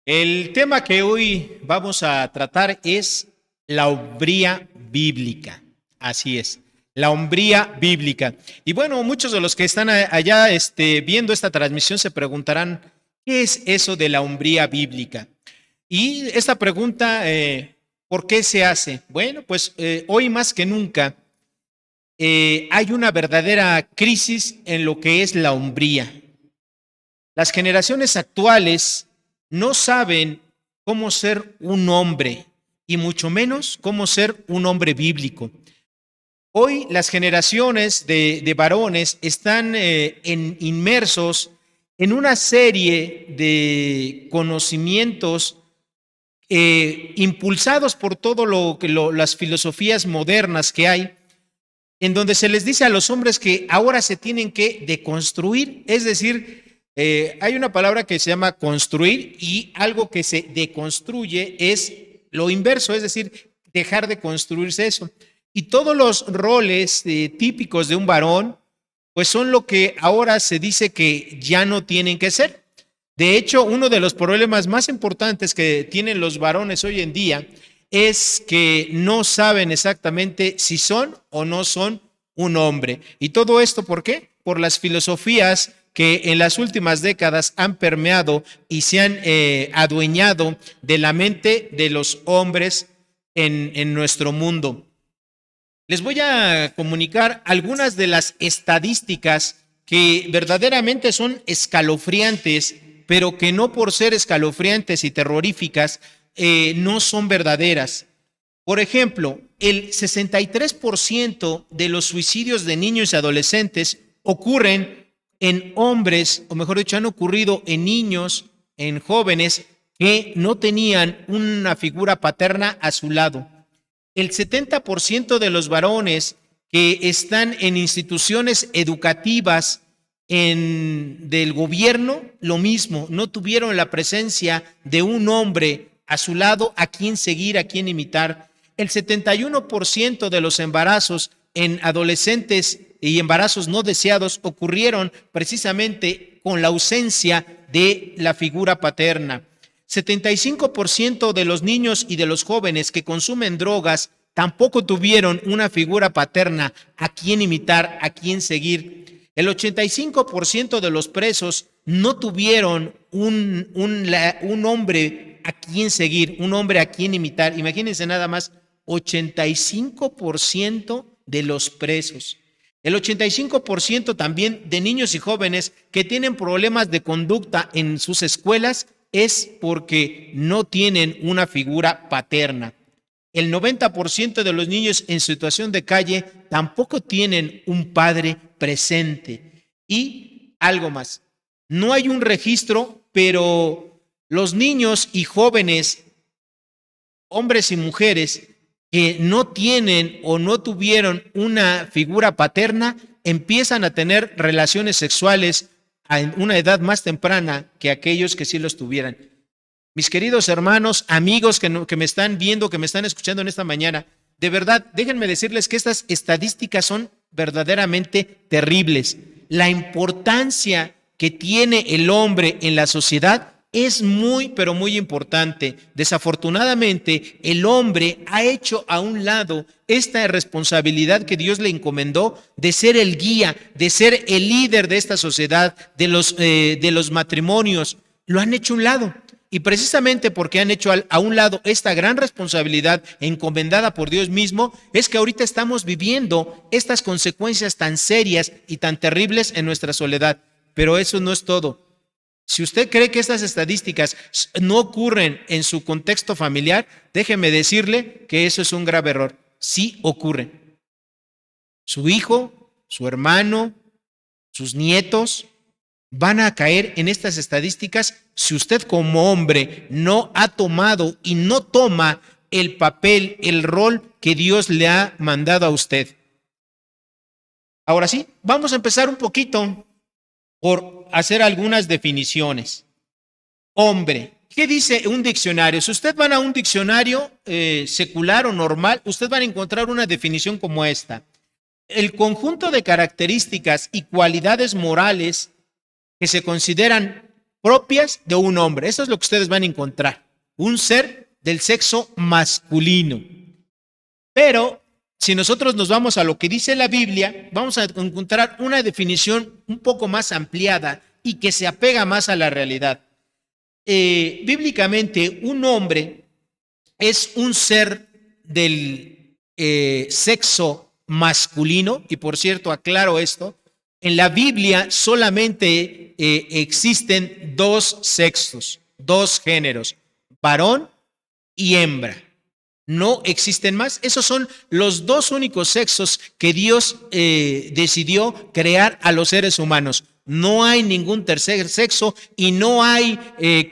El tema que hoy vamos a tratar es la hombría bíblica. Así es, la hombría bíblica. Y bueno, muchos de los que están allá viendo esta transmisión se preguntarán, ¿qué es eso de la hombría bíblica? Y esta pregunta, ¿por qué se hace? Bueno, pues hoy más que nunca hay una verdadera crisis en lo que es la hombría. Las generaciones actuales no saben cómo ser un hombre y mucho menos cómo ser un hombre bíblico. Hoy las generaciones de varones están inmersos en una serie de conocimientos impulsados por todo las filosofías modernas que hay, en donde se les dice a los hombres que ahora se tienen que deconstruir, es decir, hay una palabra que se llama construir y algo que se deconstruye es lo inverso, es decir, dejar de construirse eso. Y todos los roles típicos de un varón, pues son lo que ahora se dice que ya no tienen que ser. De hecho, uno de los problemas más importantes que tienen los varones hoy en día es que no saben exactamente si son o no son un hombre. ¿Y todo esto por qué? Por las filosofías que en las últimas décadas han permeado y se han adueñado de la mente de los hombres en nuestro mundo. Les voy a comunicar algunas de las estadísticas que verdaderamente son escalofriantes, pero que no por ser escalofriantes y terroríficas, no son verdaderas. Por ejemplo, el 63% de los suicidios de niños y adolescentes ocurren en hombres, o mejor dicho, han ocurrido en niños, en jóvenes que no tenían una figura paterna a su lado. El 70% de los varones que están en instituciones educativas del gobierno, lo mismo, no tuvieron la presencia de un hombre a su lado a quien seguir, a quien imitar. El 71% de los embarazos en adolescentes y embarazos no deseados ocurrieron precisamente con la ausencia de la figura paterna. 75% de los niños y de los jóvenes que consumen drogas tampoco tuvieron una figura paterna a quien imitar, a quien seguir. El 85% de los presos no tuvieron un hombre a quien seguir, un hombre a quien imitar. Imagínense nada más, 85% de los presos. El 85% también de niños y jóvenes que tienen problemas de conducta en sus escuelas es porque no tienen una figura paterna. El 90% de los niños en situación de calle tampoco tienen un padre presente. Y algo más, no hay un registro, pero los niños y jóvenes, hombres y mujeres, que no tienen o no tuvieron una figura paterna, empiezan a tener relaciones sexuales a una edad más temprana que aquellos que sí los tuvieran. Mis queridos hermanos, amigos que me están viendo, que me están escuchando en esta mañana, de verdad, déjenme decirles que estas estadísticas son verdaderamente terribles. La importancia que tiene el hombre en la sociedad es muy, pero muy importante. Desafortunadamente, el hombre ha hecho a un lado esta responsabilidad que Dios le encomendó de ser el guía, de ser el líder de esta sociedad, de los matrimonios. Lo han hecho a un lado. Y precisamente porque han hecho a un lado esta gran responsabilidad encomendada por Dios mismo, es que ahorita estamos viviendo estas consecuencias tan serias y tan terribles en nuestra soledad. Pero eso no es todo. Si usted cree que estas estadísticas no ocurren en su contexto familiar, déjeme decirle que eso es un grave error. Sí ocurren. Su hijo, su hermano, sus nietos van a caer en estas estadísticas si usted como hombre no ha tomado y no toma el papel, el rol que Dios le ha mandado a usted. Ahora sí, vamos a empezar un poquito por hacer algunas definiciones. Hombre, ¿qué dice un diccionario? Si usted va a un diccionario secular o normal, usted va a encontrar una definición como esta. El conjunto de características y cualidades morales que se consideran propias de un hombre. Eso es lo que ustedes van a encontrar. Un ser del sexo masculino. Pero si nosotros nos vamos a lo que dice la Biblia, vamos a encontrar una definición un poco más ampliada y que se apega más a la realidad. Bíblicamente, un hombre es un ser del sexo masculino, y por cierto, aclaro esto, en la Biblia solamente existen dos sexos, dos géneros, varón y hembra. No existen más. Esos son los dos únicos sexos que Dios decidió crear a los seres humanos. No hay ningún tercer sexo y no hay,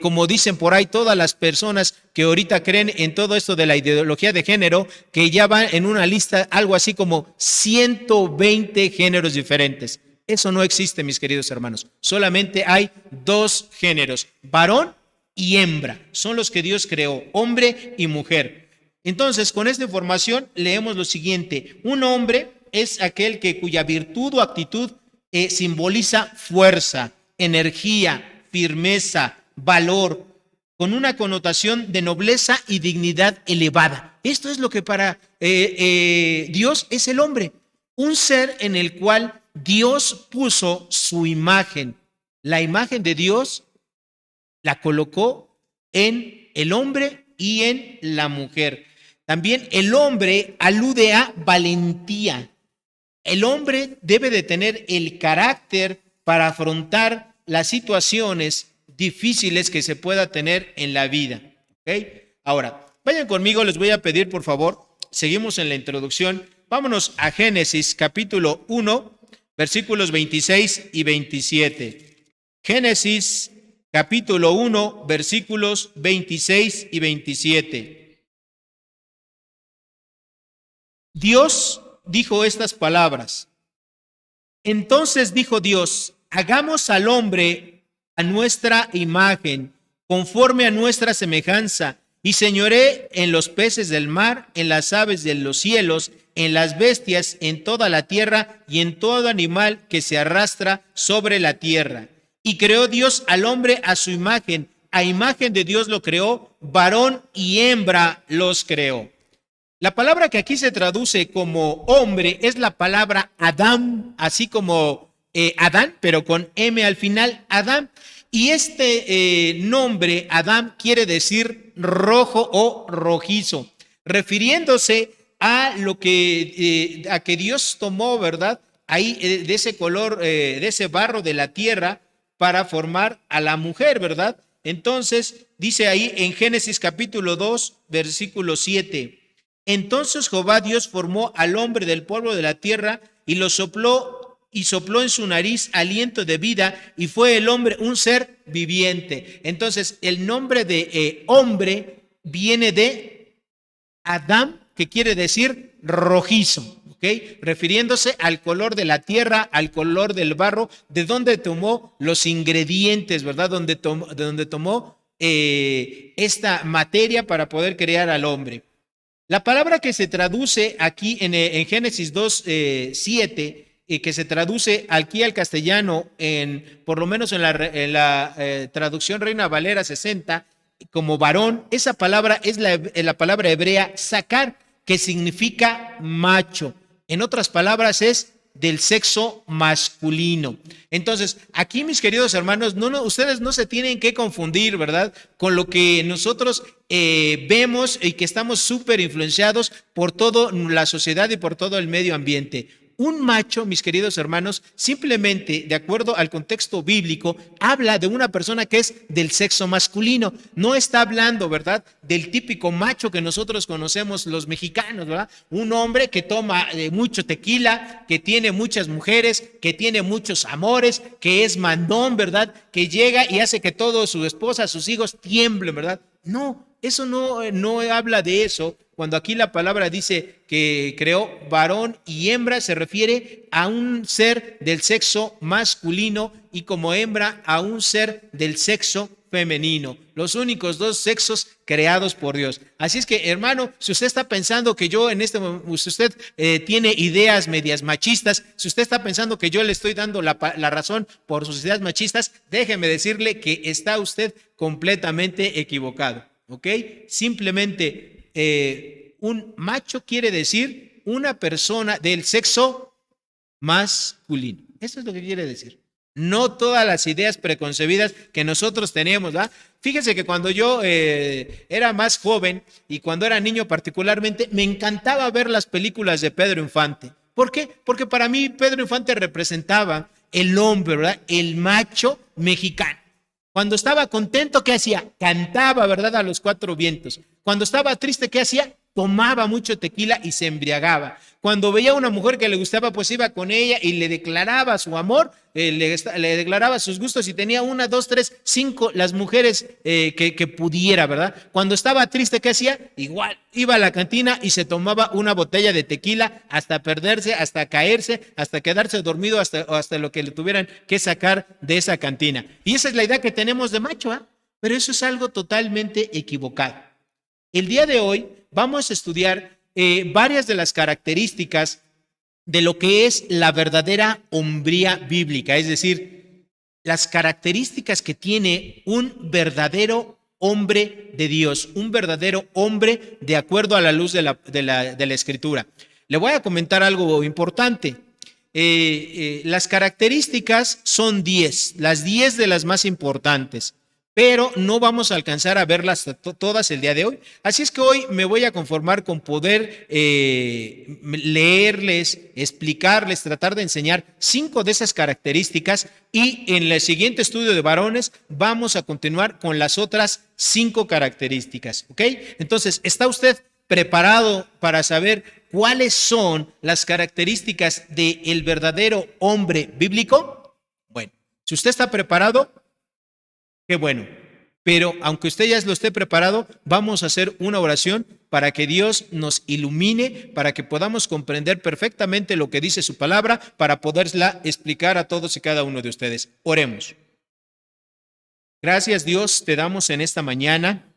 como dicen por ahí todas las personas que ahorita creen en todo esto de la ideología de género, que ya van en una lista algo así como 120 géneros diferentes. Eso no existe, mis queridos hermanos. Solamente hay dos géneros, varón y hembra. Son los que Dios creó, hombre y mujer. Entonces, con esta información leemos lo siguiente. Un hombre es aquel cuya virtud o actitud simboliza fuerza, energía, firmeza, valor, con una connotación de nobleza y dignidad elevada. Esto es lo que para Dios es el hombre. Un ser en el cual Dios puso su imagen. La imagen de Dios la colocó en el hombre y en la mujer. También el hombre alude a valentía. El hombre debe de tener el carácter para afrontar las situaciones difíciles que se pueda tener en la vida. ¿Okay? Ahora, vayan conmigo, les voy a pedir por favor, seguimos en la introducción, vámonos a Génesis capítulo 1, versículos 26 y 27. Génesis capítulo 1, versículos 26 y 27. Dios dijo estas palabras. Entonces dijo Dios, hagamos al hombre a nuestra imagen, conforme a nuestra semejanza, y señoré en los peces del mar, en las aves de los cielos, en las bestias, en toda la tierra y en todo animal que se arrastra sobre la tierra. Y creó Dios al hombre a su imagen, a imagen de Dios lo creó, varón y hembra los creó. La palabra que aquí se traduce como hombre es la palabra Adán, así como Adán, pero con M al final, Adán. Y este nombre, Adán, quiere decir rojo o rojizo, refiriéndose a lo que, a que Dios tomó, ¿verdad? Ahí de ese color, de ese barro de la tierra para formar a la mujer, ¿verdad? Entonces, dice ahí en Génesis capítulo 2, versículo 7. Entonces Jehová Dios formó al hombre del polvo de la tierra y lo sopló en su nariz aliento de vida y fue el hombre un ser viviente. Entonces el nombre de hombre viene de Adán, que quiere decir rojizo, ¿ok? Refiriéndose al color de la tierra, al color del barro, de donde tomó los ingredientes, ¿verdad? De donde tomó esta materia para poder crear al hombre. La palabra que se traduce aquí en Génesis 2, 7, que se traduce aquí al castellano, por lo menos en la traducción Reina Valera 60, como varón, esa palabra es la palabra hebrea sakar, que significa macho. En otras palabras, es del sexo masculino. Entonces, aquí, mis queridos hermanos, ustedes no se tienen que confundir, ¿verdad?, con lo que nosotros vemos y que estamos súper influenciados por toda la sociedad y por todo el medio ambiente. Un macho, mis queridos hermanos, simplemente, de acuerdo al contexto bíblico, habla de una persona que es del sexo masculino. No está hablando, ¿verdad?, del típico macho que nosotros conocemos los mexicanos, ¿verdad? Un hombre que toma mucho tequila, que tiene muchas mujeres, que tiene muchos amores, que es mandón, ¿verdad?, que llega y hace que toda su esposa, sus hijos tiemblen, ¿verdad? No, Eso no habla de eso. Cuando aquí la palabra dice que creó varón y hembra, se refiere a un ser del sexo masculino y como hembra a un ser del sexo femenino, los únicos dos sexos creados por Dios. Así es que, hermano, si usted está pensando que yo en este momento, si usted tiene ideas medias machistas, si usted está pensando que yo le estoy dando la razón por sus ideas machistas, déjeme decirle que está usted completamente equivocado, ¿ok? Simplemente un macho quiere decir una persona del sexo masculino. Eso es lo que quiere decir. No todas las ideas preconcebidas que nosotros tenemos, ¿verdad? Fíjese que cuando yo era más joven y cuando era niño particularmente, me encantaba ver las películas de Pedro Infante. ¿Por qué? Porque para mí Pedro Infante representaba el hombre, ¿verdad? El macho mexicano. Cuando estaba contento, ¿qué hacía? Cantaba, ¿verdad? A los cuatro vientos. Cuando estaba triste, ¿qué hacía? Tomaba mucho tequila y se embriagaba. Cuando veía a una mujer que le gustaba, pues iba con ella y le declaraba su amor, le declaraba sus gustos y tenía una, dos, tres, cinco, las mujeres que pudiera, ¿verdad? Cuando estaba triste, ¿qué hacía? Igual, iba a la cantina y se tomaba una botella de tequila hasta perderse, hasta caerse, hasta quedarse dormido, hasta lo que le tuvieran que sacar de esa cantina. Y esa es la idea que tenemos de macho, ¿eh? Pero eso es algo totalmente equivocado. El día de hoy vamos a estudiar varias de las características de lo que es la verdadera hombría bíblica, es decir, las características que tiene un verdadero hombre de Dios, un verdadero hombre de acuerdo a la luz de la Escritura. Le voy a comentar algo importante. Las características son 10, las 10 de las más importantes, pero no vamos a alcanzar a verlas todas el día de hoy. Así es que hoy me voy a conformar con poder leerles, explicarles, tratar de enseñar 5 de esas características y en el siguiente estudio de varones vamos a continuar con las otras 5 características, ¿ok? Entonces, ¿está usted preparado para saber cuáles son las características del verdadero hombre bíblico? Bueno, si usted está preparado, qué bueno, pero aunque usted ya lo esté preparado, vamos a hacer una oración para que Dios nos ilumine, para que podamos comprender perfectamente lo que dice su palabra, para poderla explicar a todos y cada uno de ustedes. Oremos. Gracias, Dios, te damos en esta mañana.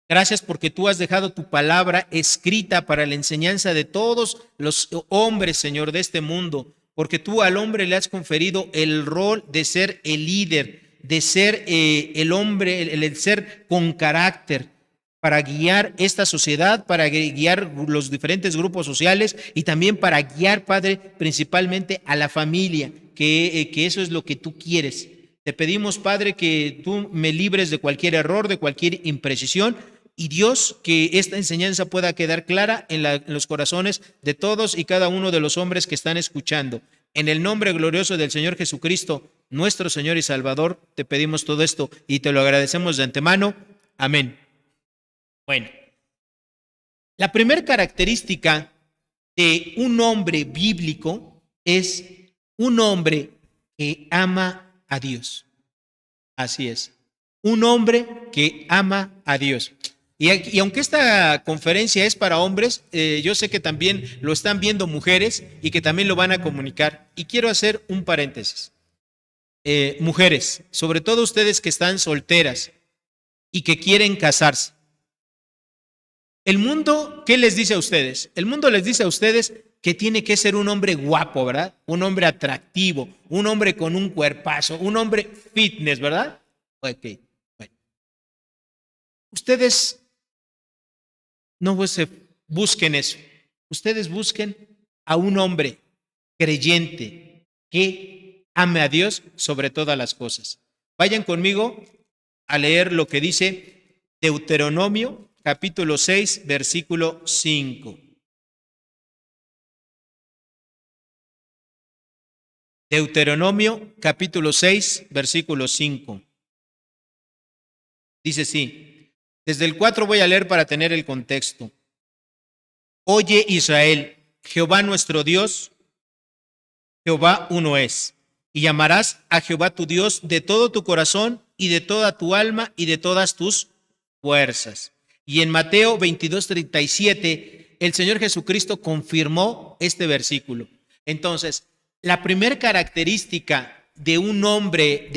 Gracias porque tú has dejado tu palabra escrita para la enseñanza de todos los hombres, Señor, de este mundo, porque tú al hombre le has conferido el rol de ser el líder, de ser el hombre, el ser con carácter para guiar esta sociedad, para guiar los diferentes grupos sociales y también para guiar, Padre, principalmente a la familia, que eso es lo que tú quieres. Te pedimos, Padre, que tú me libres de cualquier error, de cualquier imprecisión y Dios, que esta enseñanza pueda quedar clara en los corazones de todos y cada uno de los hombres que están escuchando. En el nombre glorioso del Señor Jesucristo, nuestro Señor y Salvador, te pedimos todo esto y te lo agradecemos de antemano. Amén. Bueno, la primera característica de un hombre bíblico es un hombre que ama a Dios. Así es, un hombre que ama a Dios. Y aunque esta conferencia es para hombres, yo sé que también lo están viendo mujeres y que también lo van a comunicar. Y quiero hacer un paréntesis. Mujeres, sobre todo ustedes que están solteras y que quieren casarse. El mundo, ¿qué les dice a ustedes? El mundo les dice a ustedes que tiene que ser un hombre guapo, ¿verdad? Un hombre atractivo, un hombre con un cuerpazo, un hombre fitness, ¿verdad? Ok, bueno. Ustedes no busquen eso. Ustedes busquen a un hombre creyente que ame a Dios sobre todas las cosas. Vayan conmigo a leer lo que dice Deuteronomio, capítulo 6, versículo 5. Deuteronomio, capítulo 6, versículo 5. Dice así. Desde el 4 voy a leer para tener el contexto. Oye Israel, Jehová nuestro Dios, Jehová uno es. Y llamarás a Jehová tu Dios de todo tu corazón y de toda tu alma y de todas tus fuerzas. Y en Mateo 22:37, el Señor Jesucristo confirmó este versículo. Entonces, la primera característica de un hombre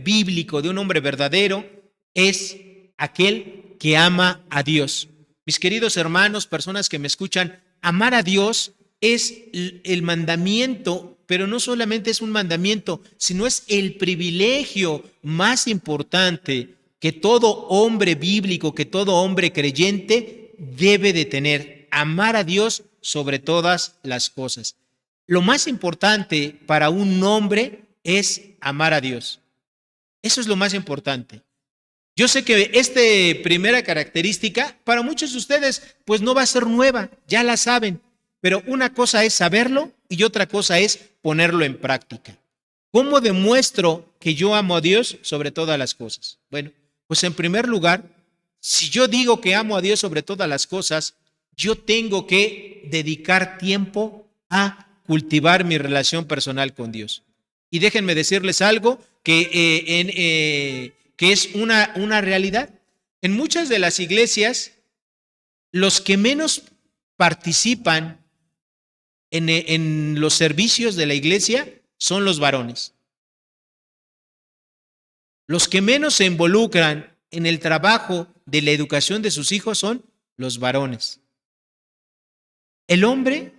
bíblico, de un hombre verdadero, es aquel que ama a Dios. Mis queridos hermanos, personas que me escuchan, amar a Dios es el mandamiento, pero no solamente es un mandamiento, sino es el privilegio más importante que todo hombre bíblico, que todo hombre creyente debe de tener: amar a Dios sobre todas las cosas. Lo más importante para un hombre es amar a Dios. Eso es lo más importante. Yo sé que esta primera característica para muchos de ustedes pues no va a ser nueva, ya la saben, pero una cosa es saberlo y otra cosa es ponerlo en práctica. ¿Cómo demuestro que yo amo a Dios sobre todas las cosas? Bueno, pues en primer lugar, si yo digo que amo a Dios sobre todas las cosas, yo tengo que dedicar tiempo a cultivar mi relación personal con Dios. Y déjenme decirles algo que es una realidad. En muchas de las iglesias, los que menos participan en los servicios de la iglesia son los varones. Los que menos se involucran en el trabajo de la educación de sus hijos son los varones. El hombre,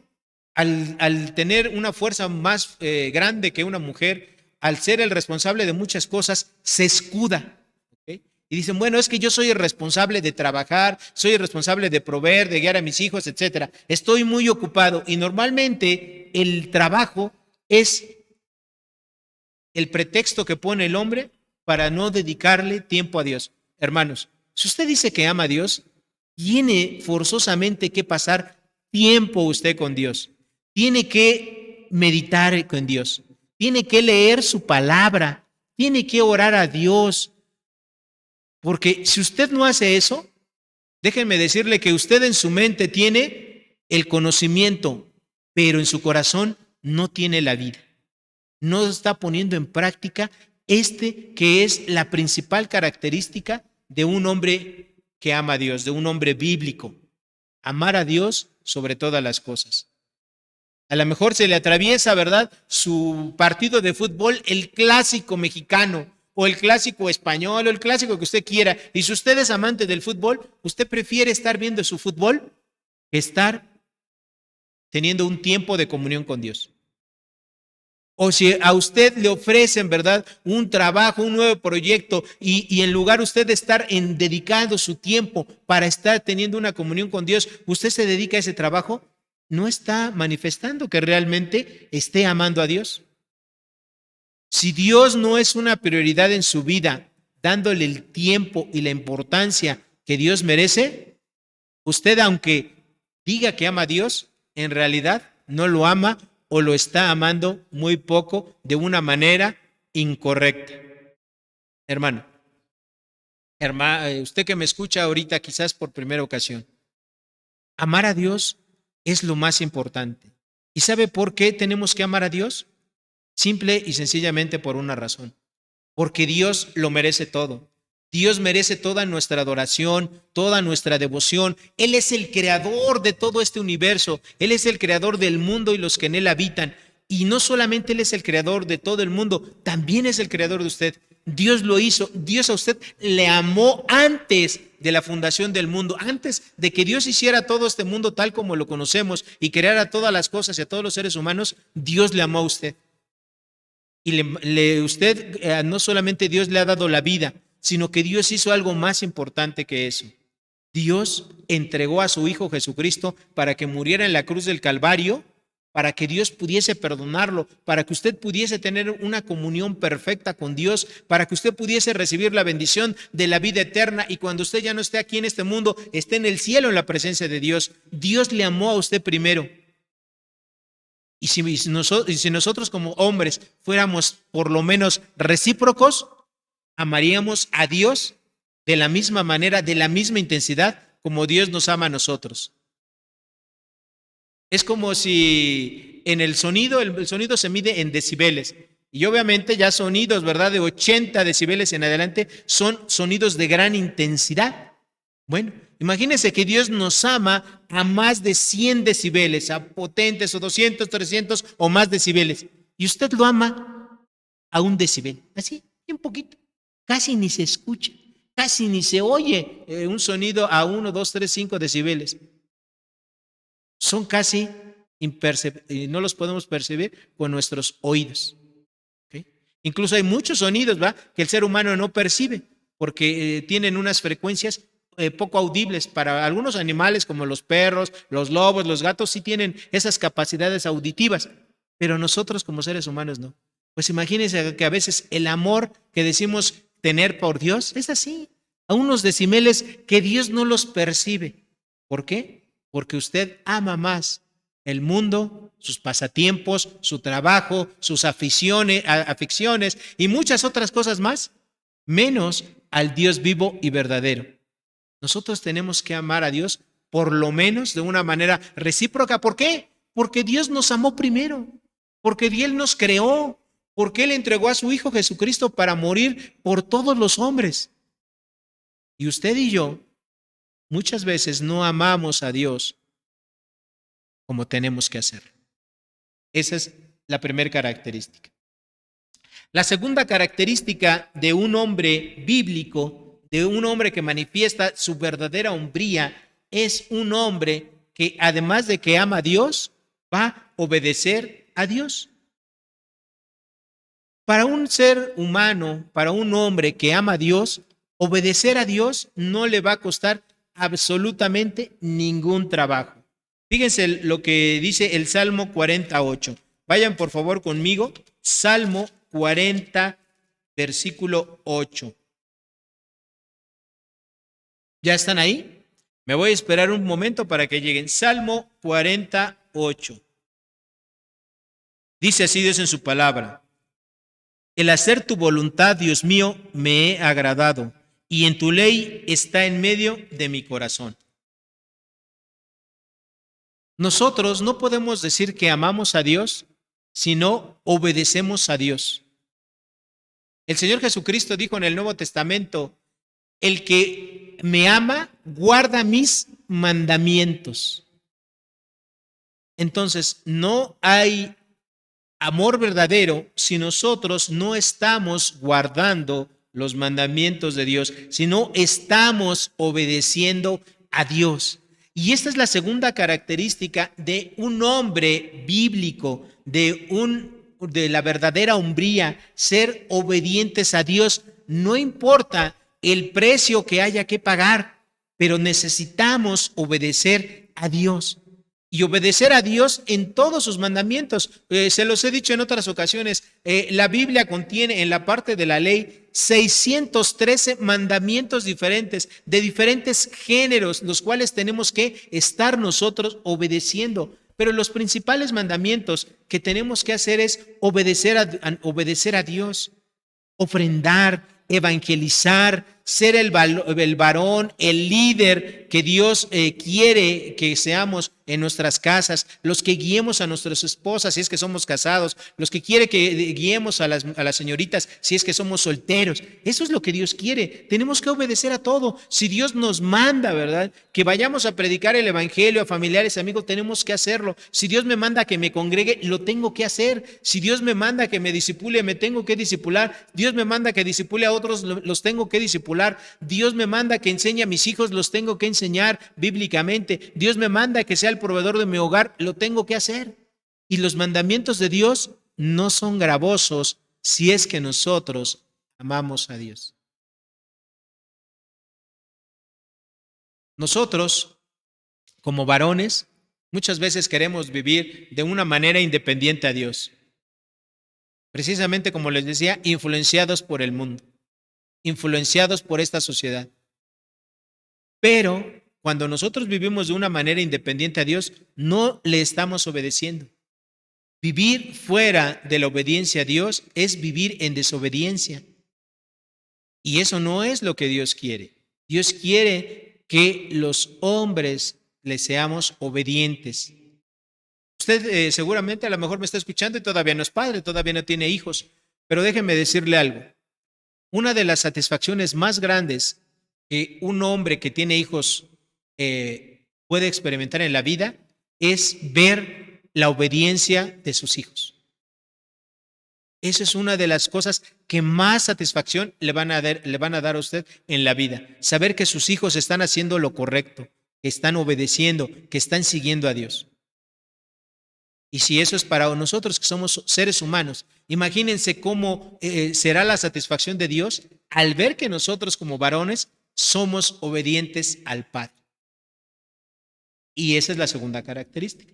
al tener una fuerza más grande que una mujer, al ser el responsable de muchas cosas, se escuda. ¿Okay? Y dicen, bueno, es que yo soy el responsable de trabajar, soy el responsable de proveer, de guiar a mis hijos, etcétera. Estoy muy ocupado. Y normalmente el trabajo es el pretexto que pone el hombre para no dedicarle tiempo a Dios. Hermanos, si usted dice que ama a Dios, tiene forzosamente que pasar tiempo usted con Dios. Tiene que meditar con Dios. Tiene que leer su palabra. Tiene que orar a Dios. Porque si usted no hace eso, déjenme decirle que usted en su mente tiene el conocimiento, pero en su corazón no tiene la vida. No está poniendo en práctica que es la principal característica de un hombre que ama a Dios, de un hombre bíblico. Amar a Dios sobre todas las cosas. A lo mejor se le atraviesa, ¿verdad?, su partido de fútbol, el clásico mexicano, o el clásico español, o el clásico que usted quiera. Y si usted es amante del fútbol, usted prefiere estar viendo su fútbol que estar teniendo un tiempo de comunión con Dios. O si a usted le ofrecen, ¿verdad?, un trabajo, un nuevo proyecto, y en lugar usted de estar dedicando su tiempo para estar teniendo una comunión con Dios, usted se dedica a ese trabajo, no está manifestando que realmente esté amando a Dios. Si Dios no es una prioridad en su vida, dándole el tiempo y la importancia que Dios merece, usted, aunque diga que ama a Dios, en realidad no lo ama o lo está amando muy poco, de una manera incorrecta. Hermano, usted que me escucha ahorita quizás por primera ocasión, amar a Dios es lo más importante. ¿Y sabe por qué tenemos que amar a Dios? Simple y sencillamente por una razón. Porque Dios lo merece todo. Dios merece toda nuestra adoración, toda nuestra devoción. Él es el creador de todo este universo. Él es el creador del mundo y los que en él habitan. Y no solamente Él es el creador de todo el mundo, también es el creador de usted. Dios lo hizo. Dios a usted le amó antes de la fundación del mundo, antes de que Dios hiciera todo este mundo tal como lo conocemos y creara todas las cosas y a todos los seres humanos. Dios le amó a usted. Y usted, no solamente Dios le ha dado la vida, sino que Dios hizo algo más importante que eso. Dios entregó a su Hijo Jesucristo para que muriera en la cruz del Calvario, para que Dios pudiese perdonarlo, para que usted pudiese tener una comunión perfecta con Dios, para que usted pudiese recibir la bendición de la vida eterna, y cuando usted ya no esté aquí en este mundo, esté en el cielo en la presencia de Dios. Dios le amó a usted primero. Y si nosotros como hombres fuéramos por lo menos recíprocos, amaríamos a Dios de la misma manera, de la misma intensidad como Dios nos ama a nosotros. Es como si en el sonido se mide en decibeles. Y obviamente ya sonidos, ¿verdad?, de 80 decibeles en adelante son sonidos de gran intensidad. Bueno, imagínense que Dios nos ama a más de 100 decibeles, a potentes o 200, 300 o más decibeles. Y usted lo ama a 1 decibel, así, un poquito. Casi ni se escucha, casi ni se oye un sonido a 1, 2, 3, 5 decibeles. Son casi imperceptibles, no los podemos percibir con nuestros oídos. ¿Okay? Incluso hay muchos sonidos, ¿va?, que el ser humano no percibe porque tienen unas frecuencias poco audibles. Para algunos animales como los perros, los lobos, los gatos sí tienen esas capacidades auditivas, pero nosotros como seres humanos no. Pues imagínense que a veces el amor que decimos tener por Dios es así, a unos decibeles que Dios no los percibe. ¿Por qué? Porque usted ama más el mundo, sus pasatiempos, su trabajo, sus aficiones y muchas otras cosas más, menos al Dios vivo y verdadero. Nosotros tenemos que amar a Dios por lo menos de una manera recíproca. ¿Por qué? Porque Dios nos amó primero, porque Él nos creó, porque Él entregó a su Hijo Jesucristo para morir por todos los hombres. Y usted y yo muchas veces no amamos a Dios como tenemos que hacerlo. Esa es la primera característica. La segunda característica de un hombre bíblico, de un hombre que manifiesta su verdadera hombría, es un hombre que además de que ama a Dios, va a obedecer a Dios. Para un ser humano, para un hombre que ama a Dios, obedecer a Dios no le va a costar absolutamente ningún trabajo. Fíjense lo que dice el Salmo 48. Vayan por favor conmigo. Salmo 40, versículo 8. ¿Ya están ahí? Me voy a esperar un momento para que lleguen. Salmo 48. Dice así Dios en su palabra: el hacer tu voluntad, Dios mío, me he agradado, y en tu ley está en medio de mi corazón. Nosotros no podemos decir que amamos a Dios si no obedecemos a Dios. El Señor Jesucristo dijo en el Nuevo Testamento: el que me ama guarda mis mandamientos. Entonces, no hay amor verdadero si nosotros no estamos guardando los mandamientos de Dios, si no estamos obedeciendo a Dios. Y esta es la segunda característica de un hombre bíblico, de la verdadera hombría, ser obedientes a Dios. No importa el precio que haya que pagar, pero necesitamos obedecer a Dios. Y obedecer a Dios en todos sus mandamientos. Se los he dicho en otras ocasiones, la Biblia contiene en la parte de la ley 613 mandamientos diferentes, de diferentes géneros, los cuales tenemos que estar nosotros obedeciendo. Pero los principales mandamientos que tenemos que hacer es obedecer a Dios, ofrendar, evangelizar, ser el varón, el líder que Dios quiere que seamos en nuestras casas, los que guiemos a nuestras esposas si es que somos casados, los que quiere que guiemos a las señoritas si es que somos solteros. Eso es lo que Dios quiere. Tenemos que obedecer a todo. Si Dios nos manda, ¿verdad?, que vayamos a predicar el evangelio a familiares, amigos, tenemos que hacerlo. Si Dios me manda que me congregue, lo tengo que hacer. Si Dios me manda que me discipule, me tengo que discipular. Dios me manda que discipule a otros, los tengo que discipular. Dios me manda que enseñe a mis hijos, los tengo que enseñar bíblicamente. Dios me manda que sea el proveedor de mi hogar, lo tengo que hacer. Y los mandamientos de Dios no son gravosos si es que nosotros amamos a Dios. Nosotros, como varones, muchas veces queremos vivir de una manera independiente a Dios. Precisamente como les decía, influenciados por el mundo, influenciados por esta sociedad. Pero cuando nosotros vivimos de una manera independiente a Dios, no le estamos obedeciendo. Vivir fuera de la obediencia a Dios es vivir en desobediencia. Y eso no es lo que Dios quiere. Dios quiere que los hombres le seamos obedientes. Usted seguramente a lo mejor me está escuchando y todavía no es padre, todavía no tiene hijos, pero déjeme decirle algo. Una de las satisfacciones más grandes que un hombre que tiene hijos puede experimentar en la vida es ver la obediencia de sus hijos. Esa es una de las cosas que más satisfacción le van a dar a usted en la vida. Saber que sus hijos están haciendo lo correcto, que están obedeciendo, que están siguiendo a Dios. Y si eso es para nosotros que somos seres humanos, imagínense cómo será la satisfacción de Dios al ver que nosotros como varones somos obedientes al Padre. Y esa es la segunda característica.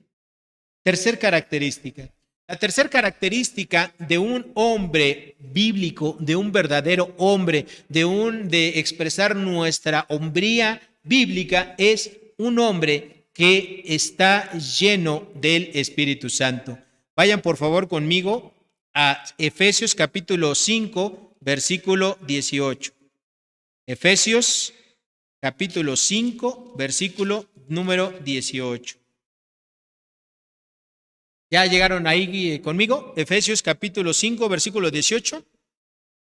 Tercer característica. La tercera característica de un hombre bíblico, de un verdadero hombre, de expresar nuestra hombría bíblica, es un hombre que está lleno del Espíritu Santo. Vayan por favor conmigo a Efesios capítulo 5, versículo 18. Efesios capítulo 5, versículo número 18. ¿Ya llegaron ahí conmigo? Efesios capítulo 5, versículo 18.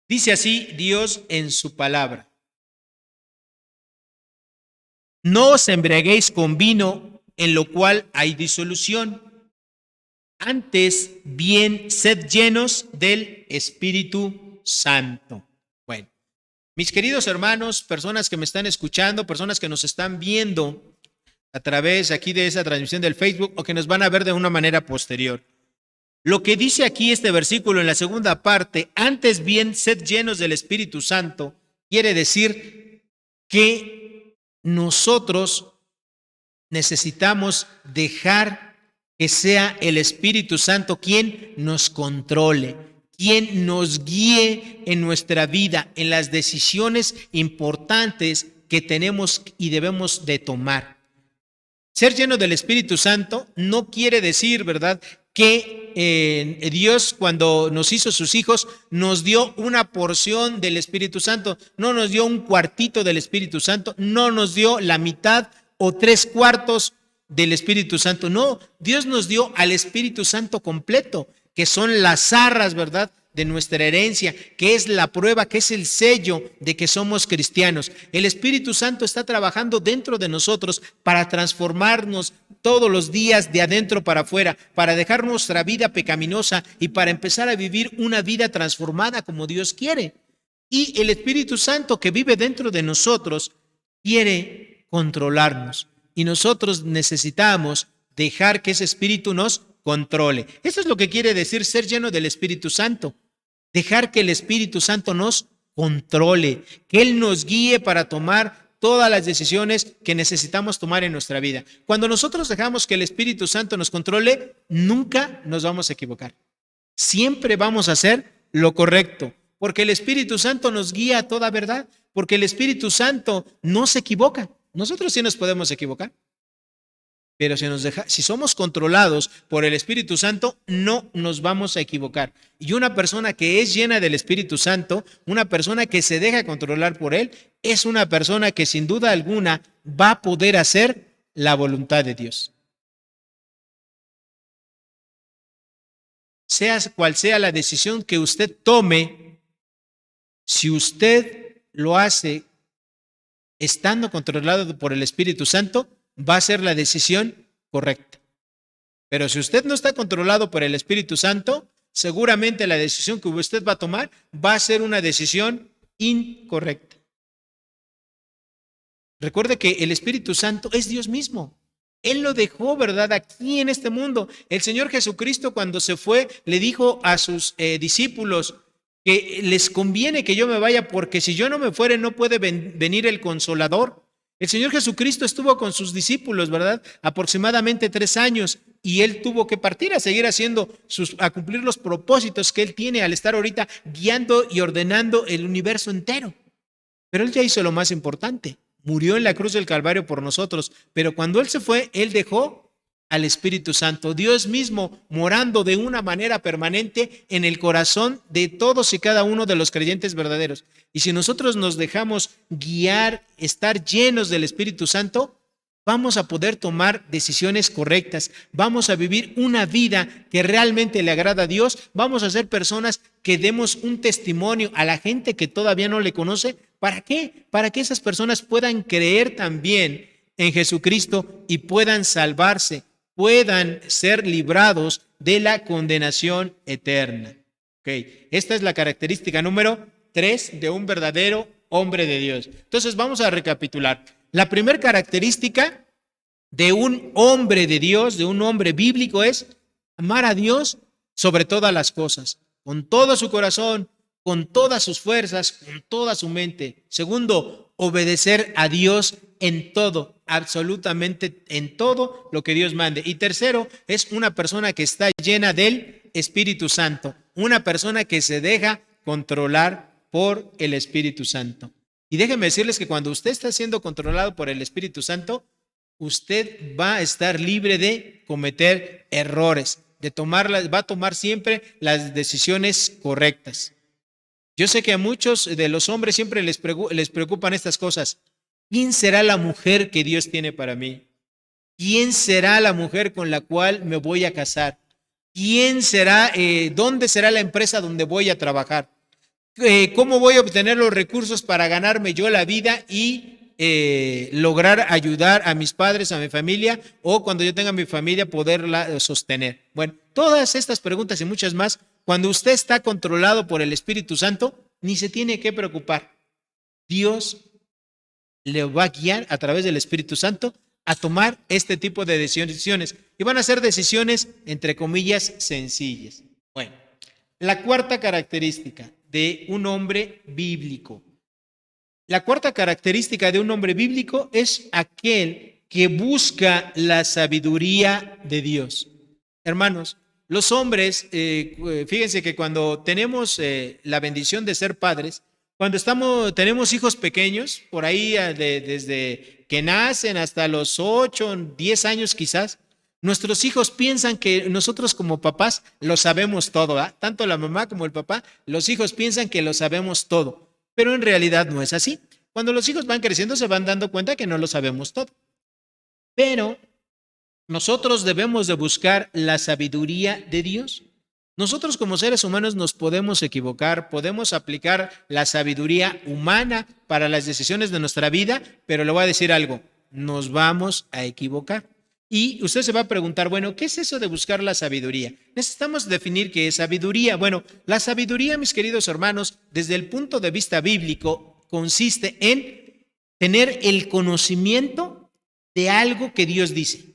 Dice así Dios en su palabra: no os embriaguéis con vino, en lo cual hay disolución. Antes bien, sed llenos del Espíritu Santo. Bueno, mis queridos hermanos, personas que me están escuchando, personas que nos están viendo a través aquí de esa transmisión del Facebook o que nos van a ver de una manera posterior. Lo que dice aquí este versículo en la segunda parte, antes bien, sed llenos del Espíritu Santo, quiere decir que nosotros necesitamos dejar que sea el Espíritu Santo quien nos controle, quien nos guíe en nuestra vida, en las decisiones importantes que tenemos y debemos de tomar. Ser lleno del Espíritu Santo no quiere decir, ¿verdad?, que Dios cuando nos hizo sus hijos nos dio una porción del Espíritu Santo, no nos dio un cuartito del Espíritu Santo, no nos dio la mitad o 3/4 del Espíritu Santo. No, Dios nos dio al Espíritu Santo completo, que son las arras, ¿verdad?, de nuestra herencia, que es la prueba, que es el sello de que somos cristianos. El Espíritu Santo está trabajando dentro de nosotros para transformarnos todos los días de adentro para afuera, para dejar nuestra vida pecaminosa y para empezar a vivir una vida transformada como Dios quiere. Y el Espíritu Santo que vive dentro de nosotros quiere controlarnos y nosotros necesitamos dejar que ese Espíritu nos controle. Eso es lo que quiere decir ser lleno del Espíritu Santo. Dejar que el Espíritu Santo nos controle, que Él nos guíe para tomar todas las decisiones que necesitamos tomar en nuestra vida. Cuando nosotros dejamos que el Espíritu Santo nos controle, nunca nos vamos a equivocar. Siempre vamos a hacer lo correcto, porque el Espíritu Santo nos guía a toda verdad, porque el Espíritu Santo no se equivoca. Nosotros sí nos podemos equivocar. Pero si somos controlados por el Espíritu Santo, no nos vamos a equivocar. Y una persona que es llena del Espíritu Santo, una persona que se deja controlar por Él, es una persona que sin duda alguna va a poder hacer la voluntad de Dios. Sea cual sea la decisión que usted tome, si usted lo hace estando controlado por el Espíritu Santo, va a ser la decisión correcta. Pero si usted no está controlado por el Espíritu Santo, seguramente la decisión que usted va a tomar va a ser una decisión incorrecta. Recuerde que el Espíritu Santo es Dios mismo. Él lo dejó, ¿verdad?, aquí en este mundo. El Señor Jesucristo, cuando se fue, le dijo a sus discípulos que les conviene que yo me vaya, porque si yo no me fuere no puede venir el Consolador. El Señor Jesucristo estuvo con sus discípulos, ¿verdad?, aproximadamente 3 años, y Él tuvo que partir a seguir a cumplir los propósitos que Él tiene al estar ahorita guiando y ordenando el universo entero. Pero Él ya hizo lo más importante, murió en la cruz del Calvario por nosotros, pero cuando Él se fue, Él dejó al Espíritu Santo, Dios mismo morando de una manera permanente en el corazón de todos y cada uno de los creyentes verdaderos. Y si nosotros nos dejamos guiar, estar llenos del Espíritu Santo, vamos a poder tomar decisiones correctas, vamos a vivir una vida que realmente le agrada a Dios, vamos a ser personas que demos un testimonio a la gente que todavía no le conoce ¿Para qué? Para que esas personas puedan creer también en Jesucristo y puedan salvarse, puedan ser librados de la condenación eterna. Okay. Esta es la característica número 3 de un verdadero hombre de Dios. Entonces vamos a recapitular. La primera característica de un hombre de Dios, de un hombre bíblico, es amar a Dios sobre todas las cosas, con todo su corazón, con todas sus fuerzas, con toda su mente. Segundo, obedecer a Dios en todo, absolutamente en todo lo que Dios mande. Y tercero, es una persona que está llena del Espíritu Santo, una persona que se deja controlar por el Espíritu Santo. Y déjenme decirles que cuando usted está siendo controlado por el Espíritu Santo, usted va a estar libre de cometer errores, va a tomar siempre las decisiones correctas. Yo sé que a muchos de los hombres siempre les preocupan estas cosas. ¿Quién será la mujer que Dios tiene para mí? ¿Quién será la mujer con la cual me voy a casar? ¿Quién será, dónde será la empresa donde voy a trabajar? ¿Cómo voy a obtener los recursos para ganarme yo la vida y lograr ayudar a mis padres, a mi familia, o cuando yo tenga mi familia poderla sostener? Bueno, todas estas preguntas y muchas más, cuando usted está controlado por el Espíritu Santo, ni se tiene que preocupar. Dios le va a guiar a través del Espíritu Santo a tomar este tipo de decisiones. Y van a ser decisiones, entre comillas, sencillas. Bueno, la cuarta característica de un hombre bíblico. La cuarta característica de un hombre bíblico es aquel que busca la sabiduría de Dios. Hermanos, los hombres, fíjense que cuando tenemos la bendición de ser padres, cuando tenemos hijos pequeños, por ahí desde que nacen hasta los 8, 10 años quizás, nuestros hijos piensan que nosotros como papás lo sabemos todo, ¿verdad? Tanto la mamá como el papá, los hijos piensan que lo sabemos todo, pero en realidad no es así. Cuando los hijos van creciendo se van dando cuenta que no lo sabemos todo. Pero nosotros debemos de buscar la sabiduría de Dios. Nosotros como seres humanos nos podemos equivocar, podemos aplicar la sabiduría humana para las decisiones de nuestra vida, pero le voy a decir algo, nos vamos a equivocar. Y usted se va a preguntar, bueno, ¿qué es eso de buscar la sabiduría? Necesitamos definir qué es sabiduría. Bueno, la sabiduría, mis queridos hermanos, desde el punto de vista bíblico, consiste en tener el conocimiento de algo que Dios dice.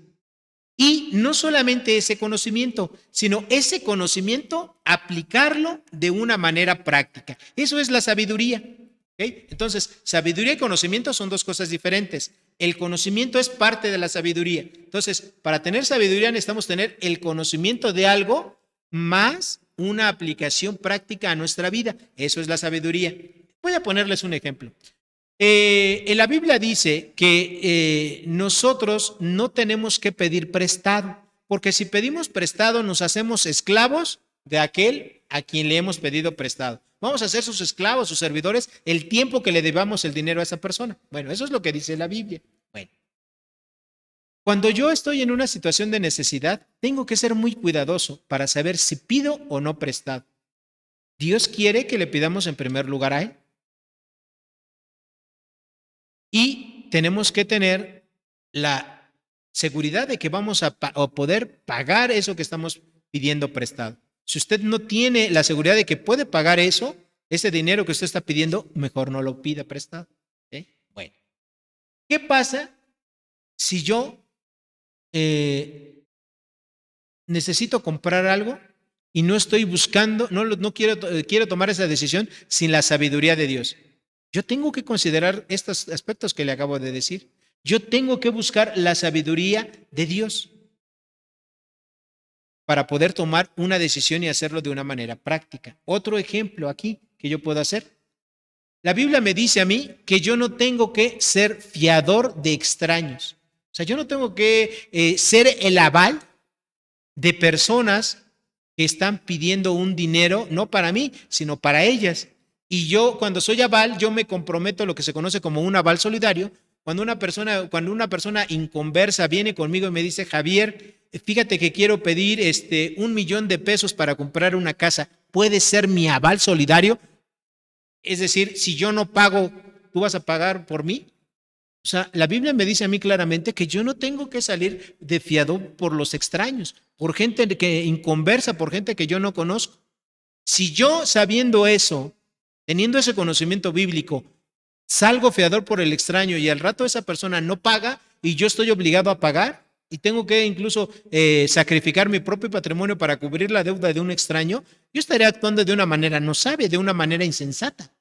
Y no solamente ese conocimiento, sino ese conocimiento aplicarlo de una manera práctica. Eso es la sabiduría. ¿Okay? Entonces, sabiduría y conocimiento son dos cosas diferentes. El conocimiento es parte de la sabiduría. Entonces, para tener sabiduría necesitamos tener el conocimiento de algo más una aplicación práctica a nuestra vida. Eso es la sabiduría. Voy a ponerles un ejemplo. En la Biblia dice que nosotros no tenemos que pedir prestado, porque si pedimos prestado nos hacemos esclavos de aquel a quien le hemos pedido prestado. Vamos a ser sus esclavos, sus servidores, el tiempo que le debamos el dinero a esa persona. Bueno, eso es lo que dice la Biblia. Bueno, cuando yo estoy en una situación de necesidad, tengo que ser muy cuidadoso para saber si pido o no prestado. Dios quiere que le pidamos en primer lugar a Él. Y tenemos que tener la seguridad de que vamos a poder pagar eso que estamos pidiendo prestado. Si usted no tiene la seguridad de que puede pagar eso, ese dinero que usted está pidiendo, mejor no lo pida prestado. Bueno, ¿qué pasa si yo necesito comprar algo y no estoy buscando, no quiero tomar esa decisión sin la sabiduría de Dios? Yo tengo que considerar estos aspectos que le acabo de decir. Yo tengo que buscar la sabiduría de Dios para poder tomar una decisión y hacerlo de una manera práctica. Otro ejemplo aquí que yo puedo hacer. La Biblia me dice a mí que yo no tengo que ser fiador de extraños. O sea, yo no tengo que ser el aval de personas que están pidiendo un dinero, no para mí, sino para ellas. Y yo, cuando soy aval, yo me comprometo a lo que se conoce como un aval solidario. Cuando una persona inconversa viene conmigo y me dice, Javier, fíjate que quiero pedir $1,000,000 para comprar una casa, ¿puede ser mi aval solidario? Es decir, si yo no pago ¿tú vas a pagar por mí? O sea, la Biblia me dice a mí claramente que yo no tengo que salir de fiado por los extraños, por gente que inconversa, por gente que yo no conozco. Si yo sabiendo eso, teniendo ese conocimiento bíblico, salgo fiador por el extraño y al rato esa persona no paga y yo estoy obligado a pagar y tengo que incluso sacrificar mi propio patrimonio para cubrir la deuda de un extraño, yo estaré actuando de una manera no sabia, de una manera insensata.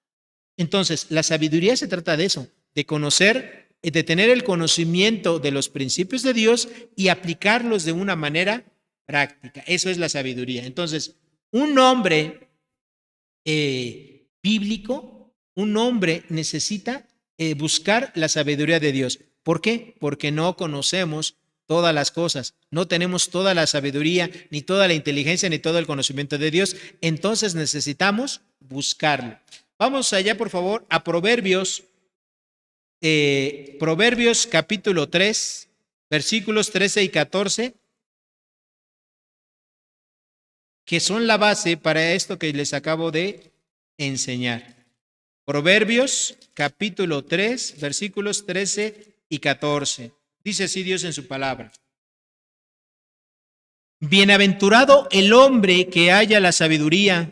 Entonces, la sabiduría se trata de eso, de conocer, de tener el conocimiento de los principios de Dios y aplicarlos de una manera práctica. Eso es la sabiduría. Entonces, un hombre bíblico, un hombre necesita buscar la sabiduría de Dios. ¿Por qué? Porque no conocemos todas las cosas, no tenemos toda la sabiduría, ni toda la inteligencia, ni todo el conocimiento de Dios. Entonces necesitamos buscarlo. Vamos allá, por favor, a Proverbios, Proverbios capítulo 3, versículos 13 y 14, que son la base para esto que les acabo de enseñar. Proverbios capítulo 3, versículos 13 y 14. Dice así Dios en su palabra. Bienaventurado el hombre que halla la sabiduría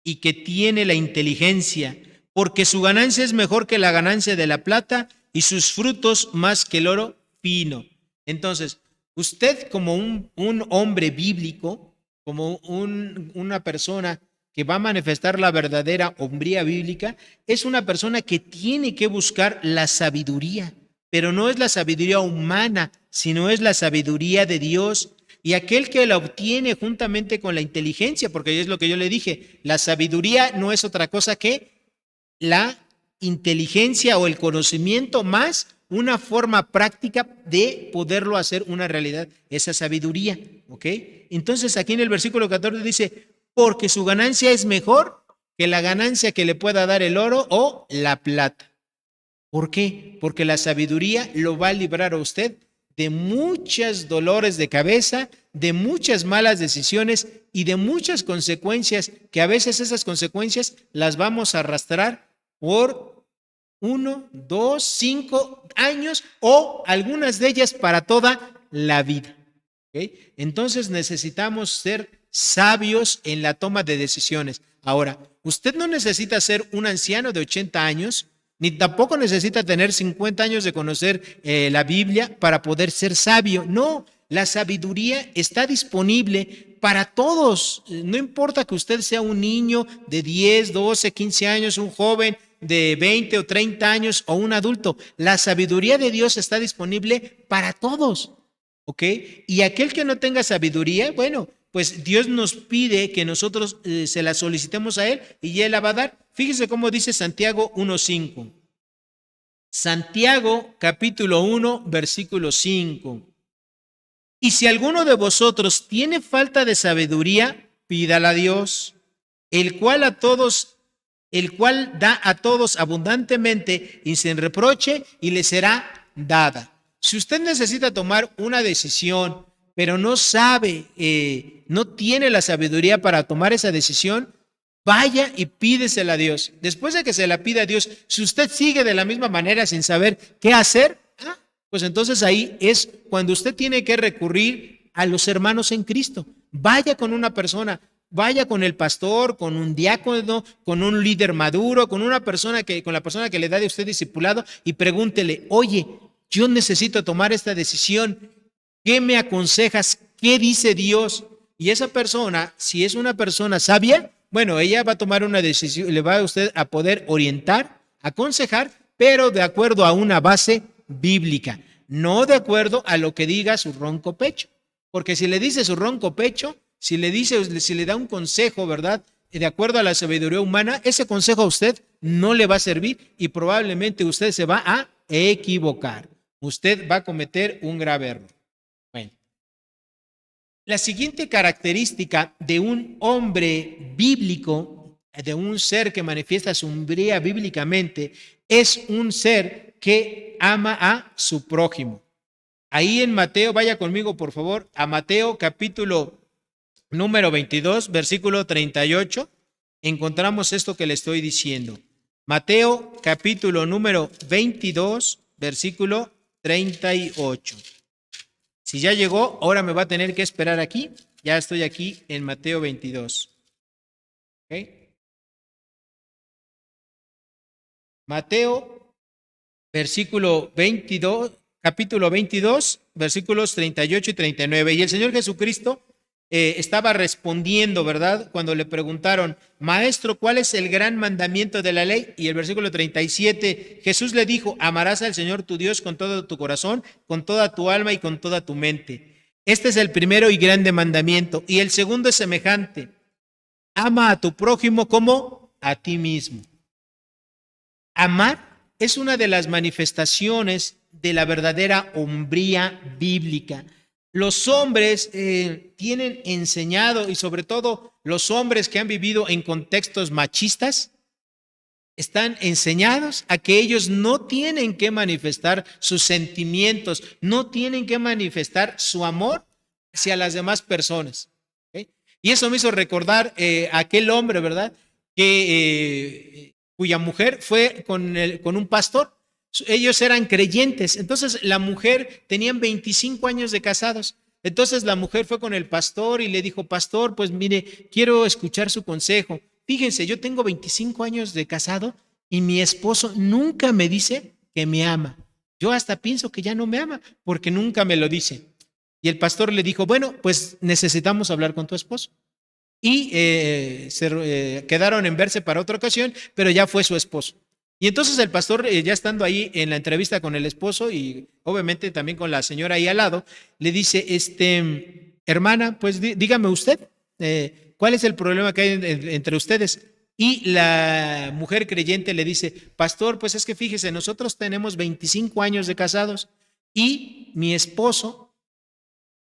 y que tiene la inteligencia, porque su ganancia es mejor que la ganancia de la plata y sus frutos más que el oro fino. Entonces, usted como un hombre bíblico, como una persona que va a manifestar la verdadera hombría bíblica, es una persona que tiene que buscar la sabiduría, pero no es la sabiduría humana, sino es la sabiduría de Dios. Y aquel que la obtiene juntamente con la inteligencia, porque es lo que yo le dije, la sabiduría no es otra cosa que la inteligencia o el conocimiento más una forma práctica de poderlo hacer una realidad, esa sabiduría, ¿ok? Entonces aquí en el versículo 14 dice, porque su ganancia es mejor que la ganancia que le pueda dar el oro o la plata. ¿Por qué? Porque la sabiduría lo va a librar a usted de muchos dolores de cabeza, de muchas malas decisiones y de muchas consecuencias, que a veces esas consecuencias las vamos a arrastrar por 1, 2, 5 años o algunas de ellas para toda la vida. ¿Okay? Entonces necesitamos ser sabios en la toma de decisiones. Ahora, usted no necesita ser un anciano de 80 años, ni tampoco necesita tener 50 años de conocer la Biblia para poder ser sabio. No, la sabiduría está disponible para todos. No importa que usted sea un niño de 10, 12, 15 años, un joven de 20 o 30 años o un adulto. La sabiduría de Dios está disponible para todos. ¿Ok? Y aquel que no tenga sabiduría, bueno, pues Dios nos pide que nosotros se la solicitemos a Él y Él la va a dar. Fíjese cómo dice Santiago 1:5. Santiago capítulo 1, versículo 5. Y si alguno de vosotros tiene falta de sabiduría, pídala a Dios, el cual da a todos abundantemente y sin reproche, y le será dada. Si usted necesita tomar una decisión, pero no sabe, no tiene la sabiduría para tomar esa decisión, vaya y pídesela a Dios. Después de que se la pida a Dios, si usted sigue de la misma manera sin saber qué hacer, pues entonces ahí es cuando usted tiene que recurrir a los hermanos en Cristo. Vaya con una persona, vaya con el pastor, con un diácono, con un líder maduro, con la persona que le da de usted discipulado y pregúntele, oye, yo necesito tomar esta decisión. ¿Qué me aconsejas? ¿Qué dice Dios? Y esa persona, si es una persona sabia, bueno, ella va a tomar una decisión, le va a usted a poder orientar, aconsejar, pero de acuerdo a una base bíblica, no de acuerdo a lo que diga su ronco pecho. Porque si le dice su ronco pecho, si le da un consejo, ¿verdad? De acuerdo a la sabiduría humana, ese consejo a usted no le va a servir y probablemente usted se va a equivocar. Usted va a cometer un grave error. Bueno, la siguiente característica de un hombre bíblico, de un ser que manifiesta su hombría bíblicamente, es un ser que ama a su prójimo. Ahí en Mateo, vaya conmigo por favor, a Mateo capítulo número 22, versículo 38, encontramos esto que le estoy diciendo. Mateo capítulo número 22, versículo 38. Si ya llegó, ahora me va a tener que esperar aquí. Ya estoy aquí en Mateo 22. ¿Ok? Mateo, versículo 22, capítulo 22, versículos 38 y 39. Y el Señor Jesucristo estaba respondiendo, ¿verdad? Cuando le preguntaron, Maestro, ¿cuál es el gran mandamiento de la ley? Y el versículo 37, Jesús le dijo, amarás al Señor tu Dios con todo tu corazón, con toda tu alma y con toda tu mente. Este es el primero y grande mandamiento. Y el segundo es semejante, ama a tu prójimo como a ti mismo. Amar es una de las manifestaciones de la verdadera hombría bíblica. Los hombres tienen enseñado, y sobre todo los hombres que han vivido en contextos machistas, están enseñados a que ellos no tienen que manifestar sus sentimientos, no tienen que manifestar su amor hacia las demás personas. ¿Okay? Y eso me hizo recordar a aquel hombre, ¿verdad? Cuya mujer fue con un pastor. Ellos eran creyentes. Entonces la mujer, tenían 25 años de casados. Entonces la mujer fue con el pastor y le dijo, pastor, pues mire, quiero escuchar su consejo. Fíjense, yo tengo 25 años de casado y mi esposo nunca me dice que me ama. Yo hasta pienso que ya no me ama porque nunca me lo dice. Y el pastor le dijo, bueno, pues necesitamos hablar con tu esposo. Y quedaron en verse para otra ocasión, pero ya fue su esposo. Y entonces el pastor, ya estando ahí en la entrevista con el esposo y obviamente también con la señora ahí al lado, le dice, hermana, pues dígame usted, ¿cuál es el problema que hay entre ustedes? Y la mujer creyente le dice, pastor, pues es que fíjese, nosotros tenemos 25 años de casados y mi esposo,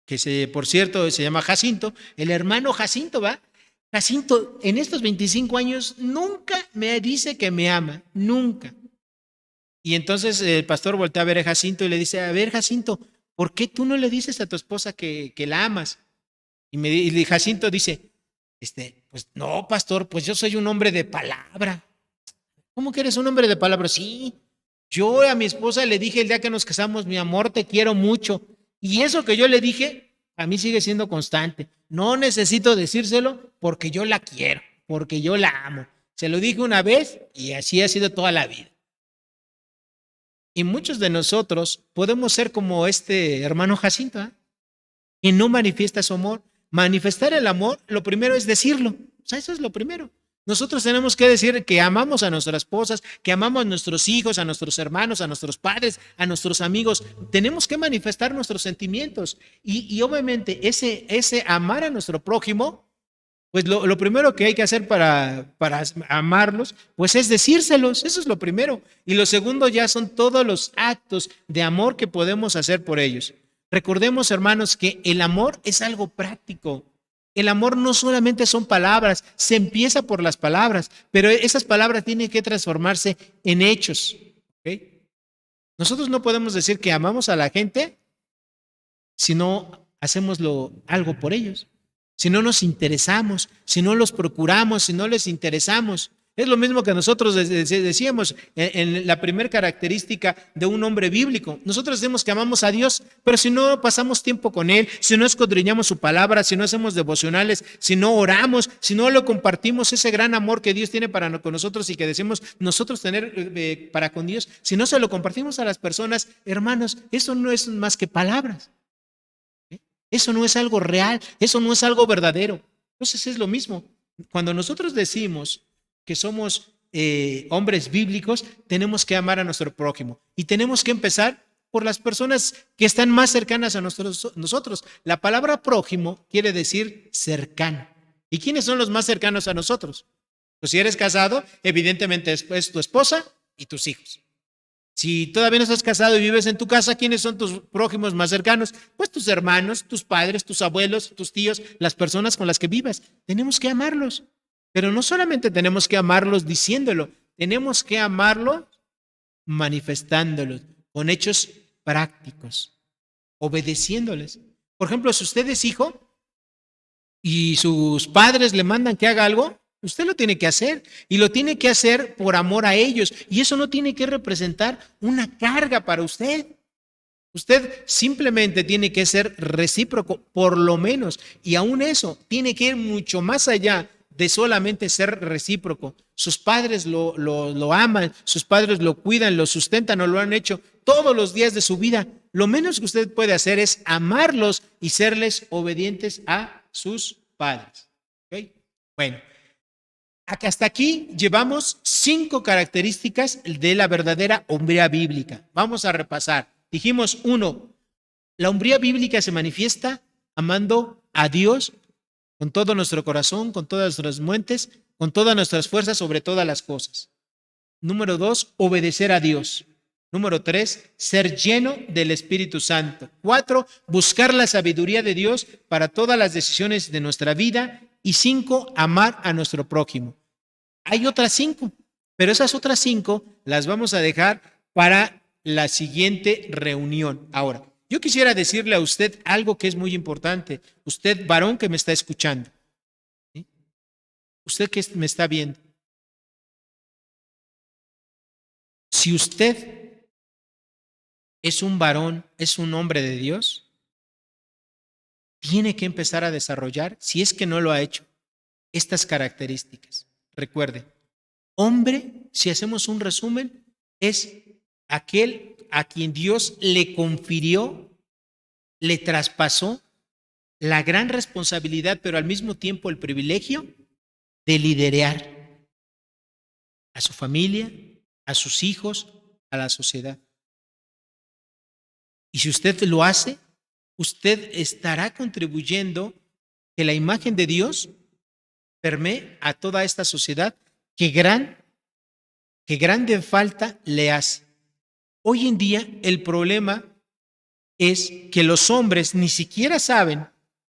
que por cierto se llama Jacinto, el hermano Jacinto, ¿va? Jacinto, en estos 25 años nunca me dice que me ama, nunca. Y entonces el pastor voltea a ver a Jacinto y le dice, a ver, Jacinto, ¿por qué tú no le dices a tu esposa que la amas? Y Jacinto dice, pues no, pastor, pues yo soy un hombre de palabra. ¿Cómo que eres un hombre de palabra? Sí, yo a mi esposa le dije el día que nos casamos, mi amor, te quiero mucho. Y eso que yo le dije, a mí sigue siendo constante. No necesito decírselo porque yo la quiero, porque yo la amo. Se lo dije una vez y así ha sido toda la vida. Y muchos de nosotros podemos ser como este hermano Jacinto, ¿eh? Que no manifiesta su amor. Manifestar el amor, lo primero es decirlo. O sea, eso es lo primero. Nosotros tenemos que decir que amamos a nuestras esposas, que amamos a nuestros hijos, a nuestros hermanos, a nuestros padres, a nuestros amigos. Tenemos que manifestar nuestros sentimientos. Y obviamente ese amar a nuestro prójimo, pues lo primero que hay que hacer para amarlos, pues es decírselos. Eso es lo primero. Y lo segundo ya son todos los actos de amor que podemos hacer por ellos. Recordemos, hermanos, que el amor es algo práctico. El amor no solamente son palabras, se empieza por las palabras, pero esas palabras tienen que transformarse en hechos. ¿Okay? Nosotros no podemos decir que amamos a la gente si no hacemos algo por ellos, si no nos interesamos, si no los procuramos, si no les interesamos. Es lo mismo que nosotros decíamos en la primera característica de un hombre bíblico. Nosotros decimos que amamos a Dios, pero si no pasamos tiempo con Él, si no escudriñamos su palabra, si no hacemos devocionales, si no oramos, si no lo compartimos, ese gran amor que Dios tiene para con nosotros y que decimos nosotros tener para con Dios, si no se lo compartimos a las personas, hermanos, eso no es más que palabras. Eso no es algo real, eso no es algo verdadero. Entonces es lo mismo. Cuando nosotros decimos que somos hombres bíblicos, tenemos que amar a nuestro prójimo y tenemos que empezar por las personas que están más cercanas a nosotros. La palabra prójimo quiere decir cercano. ¿Y quiénes son los más cercanos a nosotros? Pues si eres casado, evidentemente es tu esposa y tus hijos. Si todavía no estás casado y vives en tu casa, ¿quiénes son tus prójimos más cercanos? Pues tus hermanos, tus padres, tus abuelos, tus tíos, las personas con las que vivas. Tenemos que amarlos. Pero no solamente tenemos que amarlos diciéndolo, tenemos que amarlos manifestándolos con hechos prácticos, obedeciéndoles. Por ejemplo, si usted es hijo y sus padres le mandan que haga algo, Usted lo tiene que hacer y lo tiene que hacer por amor a ellos. Y eso no tiene que representar una carga para usted. Usted simplemente tiene que ser recíproco, por lo menos. Y aún eso tiene que ir mucho más allá de solamente ser recíproco. Sus padres lo aman, sus padres lo cuidan, lo sustentan o lo han hecho todos los días de su vida. Lo menos que usted puede hacer es amarlos y serles obedientes a sus padres. ¿Okay? Bueno, hasta aquí llevamos 5 características de la verdadera hombría bíblica. Vamos a repasar. Dijimos, 1, la hombría bíblica se manifiesta amando a Dios con todo nuestro corazón, con todas nuestras mentes, con todas nuestras fuerzas, sobre todas las cosas. Número 2, obedecer a Dios. Número 3, ser lleno del Espíritu Santo. 4, buscar la sabiduría de Dios para todas las decisiones de nuestra vida. Y 5, amar a nuestro prójimo. Hay otras 5, pero esas otras 5 las vamos a dejar para la siguiente reunión. Ahora, yo quisiera decirle a usted algo que es muy importante. Usted, varón que me está escuchando, ¿sí? Usted que me está viendo. Si usted es un varón, es un hombre de Dios, tiene que empezar a desarrollar, si es que no lo ha hecho, estas características. Recuerde, hombre, si hacemos un resumen, es aquel a quien Dios le confirió, le traspasó la gran responsabilidad, pero al mismo tiempo el privilegio de liderar a su familia, a sus hijos, a la sociedad. Y si usted lo hace, usted estará contribuyendo que la imagen de Dios permee a toda esta sociedad que grande falta le hace. Hoy en día el problema es que los hombres ni siquiera saben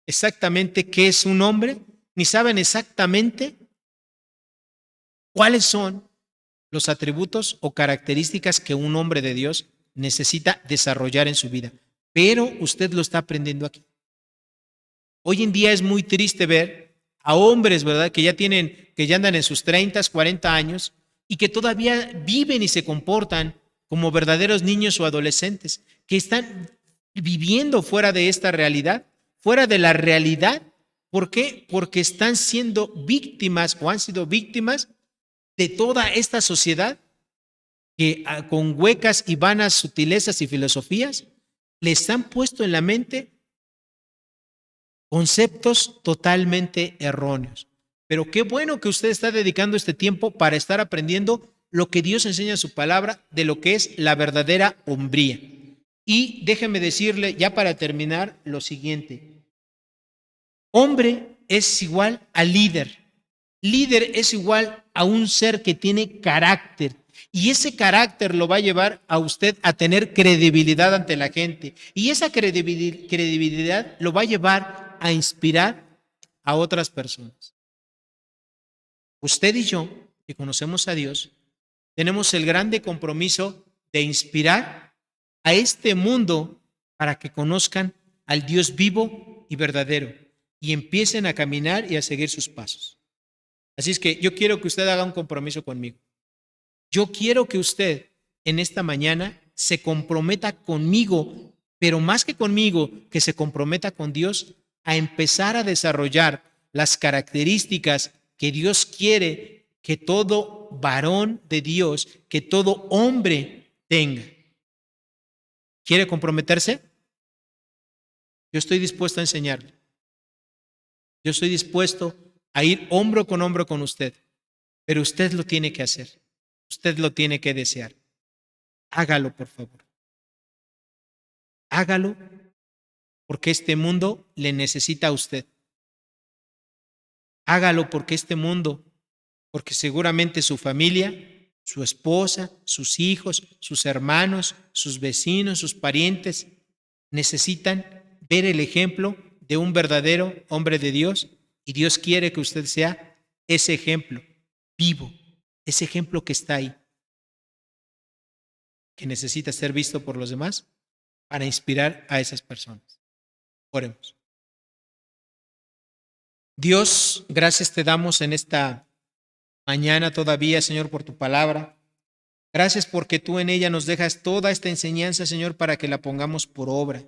exactamente qué es un hombre, ni saben exactamente cuáles son los atributos o características que un hombre de Dios necesita desarrollar en su vida. Pero usted lo está aprendiendo aquí. Hoy en día es muy triste ver a hombres, ¿verdad?, que ya andan en sus 30, 40 años y que todavía viven y se comportan como verdaderos niños o adolescentes, que están viviendo fuera de esta realidad, fuera de la realidad. ¿Por qué? Porque están siendo víctimas o han sido víctimas de toda esta sociedad que con huecas y vanas sutilezas y filosofías les han puesto en la mente conceptos totalmente erróneos. Pero qué bueno que usted está dedicando este tiempo para estar aprendiendo lo que Dios enseña en su palabra de lo que es la verdadera hombría. Y déjeme decirle, ya para terminar, lo siguiente. Hombre es igual a líder. Líder es igual a un ser que tiene carácter. Y ese carácter lo va a llevar a usted a tener credibilidad ante la gente. Y esa credibilidad lo va a llevar a inspirar a otras personas. Usted y yo, que conocemos a Dios, tenemos el grande compromiso de inspirar a este mundo para que conozcan al Dios vivo y verdadero y empiecen a caminar y a seguir sus pasos. Así es que yo quiero que usted haga un compromiso conmigo. Yo quiero que usted en esta mañana se comprometa conmigo, pero más que conmigo, que se comprometa con Dios a empezar a desarrollar las características que Dios quiere que todo varón de Dios, que todo hombre tenga. ¿Quiere comprometerse? Yo estoy dispuesto a enseñarle. Yo estoy dispuesto a ir hombro con usted, pero usted lo tiene que hacer. Usted lo tiene que desear. Hágalo, por favor. Hágalo porque este mundo le necesita a usted. Hágalo porque este mundo, porque seguramente su familia, su esposa, sus hijos, sus hermanos, sus vecinos, sus parientes, necesitan ver el ejemplo de un verdadero hombre de Dios y Dios quiere que usted sea ese ejemplo vivo, ese ejemplo que está ahí, que necesita ser visto por los demás para inspirar a esas personas. Oremos. Dios, gracias te damos en esta mañana todavía, Señor, por tu palabra. Gracias porque tú en ella nos dejas toda esta enseñanza, Señor, para que la pongamos por obra.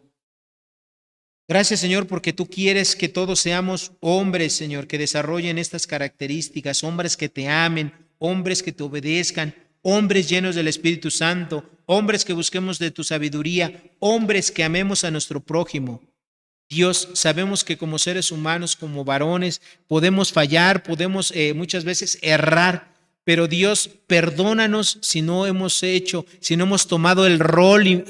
Gracias, Señor, porque tú quieres que todos seamos hombres, Señor, que desarrollen estas características, hombres que te amen, hombres que te obedezcan, hombres llenos del Espíritu Santo, hombres que busquemos de tu sabiduría, hombres que amemos a nuestro prójimo. Dios, sabemos que como seres humanos, como varones, podemos fallar, podemos muchas veces errar, pero Dios, perdónanos si no hemos hecho, si no hemos tomado el rol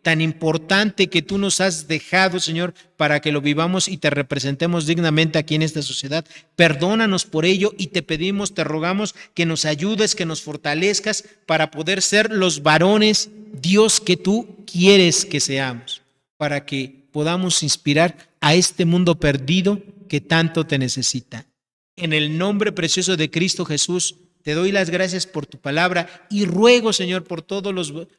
tan importante que tú nos has dejado, Señor, para que lo vivamos y te representemos dignamente aquí en esta sociedad. Perdónanos por ello y te pedimos, te rogamos que nos ayudes, que nos fortalezcas para poder ser los varones, Dios, que tú quieres que seamos, para que podamos inspirar a este mundo perdido que tanto te necesita. En el nombre precioso de Cristo Jesús, te doy las gracias por tu palabra y ruego, Señor, por todos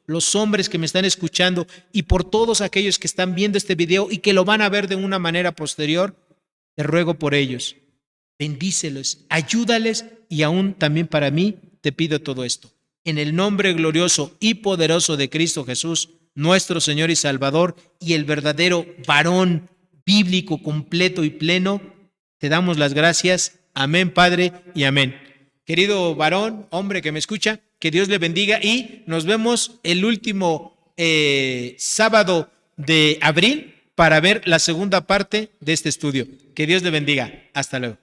los hombres que me están escuchando y por todos aquellos que están viendo este video y que lo van a ver de una manera posterior. Te ruego por ellos. Bendícelos, ayúdales y aún también para mí te pido todo esto. En el nombre glorioso y poderoso de Cristo Jesús, nuestro Señor y Salvador y el verdadero varón bíblico completo y pleno, te damos las gracias. Amén, Padre, y amén. Querido varón, hombre que me escucha, que Dios le bendiga y nos vemos el último sábado de abril para ver la segunda parte de este estudio. Que Dios le bendiga. Hasta luego.